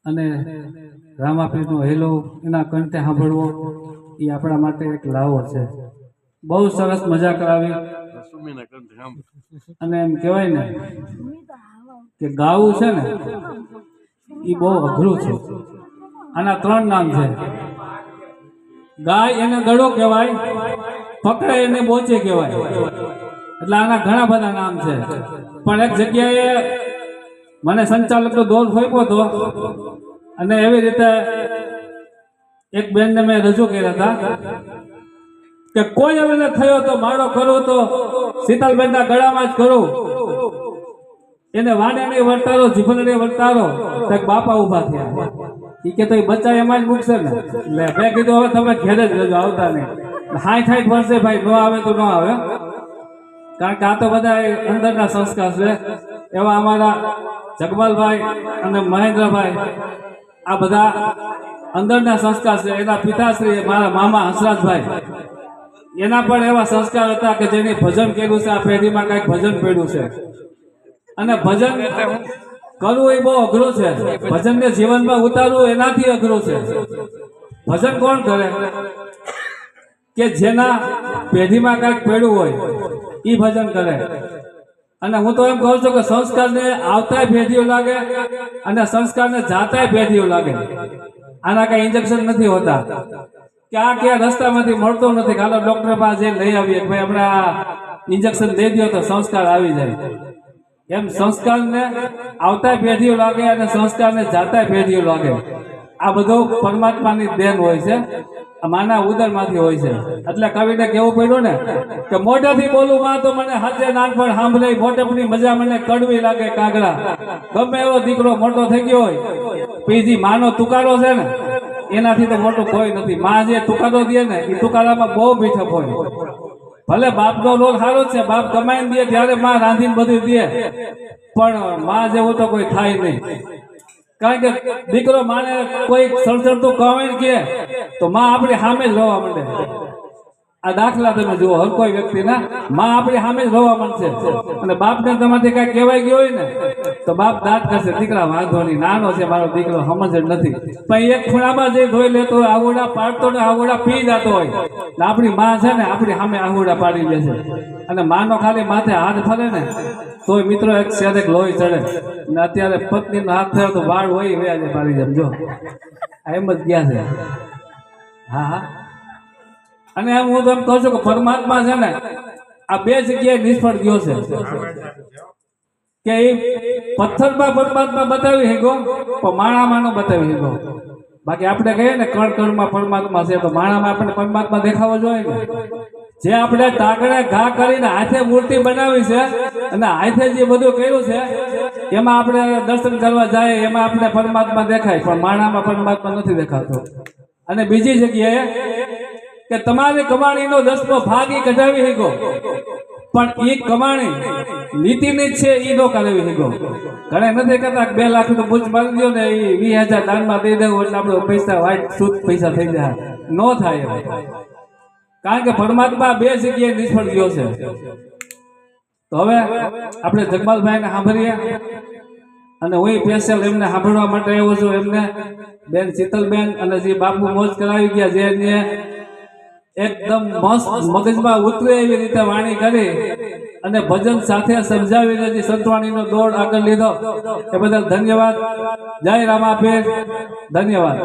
અને રામાપીરનો હેલો એના કંઠે સાંભળવો એ આપણા માટે એક લાવો છે. બહુ સરસ મજા કરાવી. અને એમ કહેવાય ને કે ગાવું છે ને એ બહુ અઘરું છે. આના 3 નામ છે. ગાય એને ગળો કહેવાય, પકડે એને બોચે કહેવાય. એટલે આના ઘણા બધા નામ છે. પણ એક જગ્યાએ મને સંચાલકનો દોર ફોપ્યો હતો અને એવી રીતે એક બેનને મેં રજૂ કર્યા હતા કે કોઈ હવે થયો તો માળો કરું તો શીતલબેનના ગળામાં જ કરું, એને વાણે નહીં વર્તારો, જીભને વર્તારો. તો બાપા ઉભા થયા. એ કે તો એ બચ્ચા એમાં જ મૂકશે ને. એટલે મેં કીધું હવે તમે ઘેરે જ રહેજો, આવતા નહીં. 60 વર્ષે ભાઈ ન આવે તો ન આવે, કારણ કે આ તો બધા અંદરના સંસ્કાર છે. એવા અમારા જગમાલભાઈ અને મહેન્દ્રભાઈ, આ બધા અંદરના સંસ્કાર છે. એના પિતાશ્રી મારા મામા હંસરાજભાઈ, એના પણ એવા સંસ્કાર હતા કે જેની ભજન કર્યું છે. આ પેઢીમાં કંઈક ભજન પડ્યું છે. અને ભજન કરવું એ બહુ અઘરું છે. ભજનને જીવનમાં ઉતારવું એનાથી અઘરું છે. ભજન કોણ કરે? કે જેના પેઢીમાં કંઈક પડ્યું હોય એ ભજન કરે. અને હું તો એમ કહું છું કે સંસ્કારને આવતાય પેઢીઓ લાગે અને સંસ્કારને જાતાય પેઢીઓ લાગે. આના કઈ ઇન્જેક્શન નથી હોતા કે આ ક્યાં રસ્તામાંથી મળતો નથી, હાલો ડોક્ટર પાસે લઈ આવીએ, ભાઈ હમણાં ઇન્જેક્શન દઈ દો તો સંસ્કાર આવી જાય. એમ સંસ્કારને આવતાય પેઢીઓ લાગે અને સંસ્કારને જાતાય પેઢીઓ લાગે. આ બધું પરમાત્માની દેન હોય છે, માના ઉદરમાંથી હોય છે. એટલે કવિને કેવું પડ્યું ને કે મોઢેથી બોલું માં તો મને હાથે નાનપણ સાંભળે, મોટપની મજા મને કડવી લાગે કાગડા. ગમે એવો દીકરો મોટો થઈ ગયો હોય, પીજી માનો તુકારો છે ને એનાથી તો મોટું કોઈ નથી. માં જે તુકારો દે ને એ તુકારામાં બહુ મીઠપ હોય. ભલે બાપનો રોલ સારો છે, બાપ કમાઈને દે ત્યારે માં રાંધીને બધું દે, પણ માં જેવું તો કોઈ થાય નહીં. કારણ કે દીકરો માને કોઈ સળસળતું કમાઈને કે તો માં આપણી સામે જ રોવા માંડે. આ દાખલા તમે જુઓ, હર કોઈ વ્યક્તિના માં આપણી સામે જ રોવા માંડશે. અને બાપને તમારાથી કઈ કહેવાય ગયું હોય ને તો બાપ દાંત કરશે, દીકરા વાંધો નહીં, નાનો છે મારો દીકરો, સમજ જ નથી. પણ એક ખૂણામાં જે ધોઈ લેતો હોય, આહુડા પાડતો ને આહુડા પી જતો હોય, આપણી માં છે ને આપણી સામે આહુડા પાડી દે છે. અને માનો ખાલી માથે હાથ ફરે ને તોય મિત્રો એક સેદેક લોહી ચડે. ને અત્યારે પત્નીનો હાથ થયો તો વાળ હોય વ્યાજે પાડી જેમ. જો એમ જ ગયા છે. હા હા. અને એમ હું તો એમ કહું છું કે પરમાત્મા છે ને આ 2 જગ્યાએ નિષ્ફળ ગયો છે. કે એ પથ્થરમાં પરમાત્મા બતાવી હેગો પણ માણામાં ન બતાવી હેગો. બાકી આપણે કહીએ ને કણ કણમાં પરમાત્મા છે, તો માણામાં આપણે પરમાત્મા દેખાવો જોઈએ ને. જે આપણે ટાકડે ઘા કરીને હાથે મૂર્તિ બનાવી છે અને હાથે જે બધું કર્યું છે એમાં આપણે દર્શન કરવા જાય, એમાં આપણે પરમાત્મા દેખાય, પણ માણામાં પરમાત્મા નથી દેખાતો. અને બીજી જગ્યાએ કે તમારી કમાણીનો 10મો ભાગ ઈ કઢાવી હેગો, પણ એ કમાણી નીતિની જ છે, એ નો કરાવી હેગો. ઘણા નથી કરતા 2 લાખ નું બુચ મારી દો ને એ 20,000 દાનમાં દઈ દેવું એટલે આપણે પૈસા વાઇટ શુદ્ધ પૈસા થઈ જાય. નો થાય. કારણ કે પરમાત્મા 2 જગ્યાએ નિષ્ફળ ગયો છે. તો હવે આપણે જગમાલભાઈને સાંભળીએ. અને હું સ્પેશિયલ એમને સાંભળવા માટે આવ્યો છું. એમને બેન શીતલબેન અને જે બાપુ મોજ કરાવી ગયા, જેને એકદમ મસ્ત મગજમાં ઉતરે એવી રીતે વાણી કરી અને ભજન સાથે સમજાવીને જે સંતવાણીનો દોડ આગળ લીધો એ બદલ ધન્યવાદ. જય રામાપીર. ધન્યવાદ.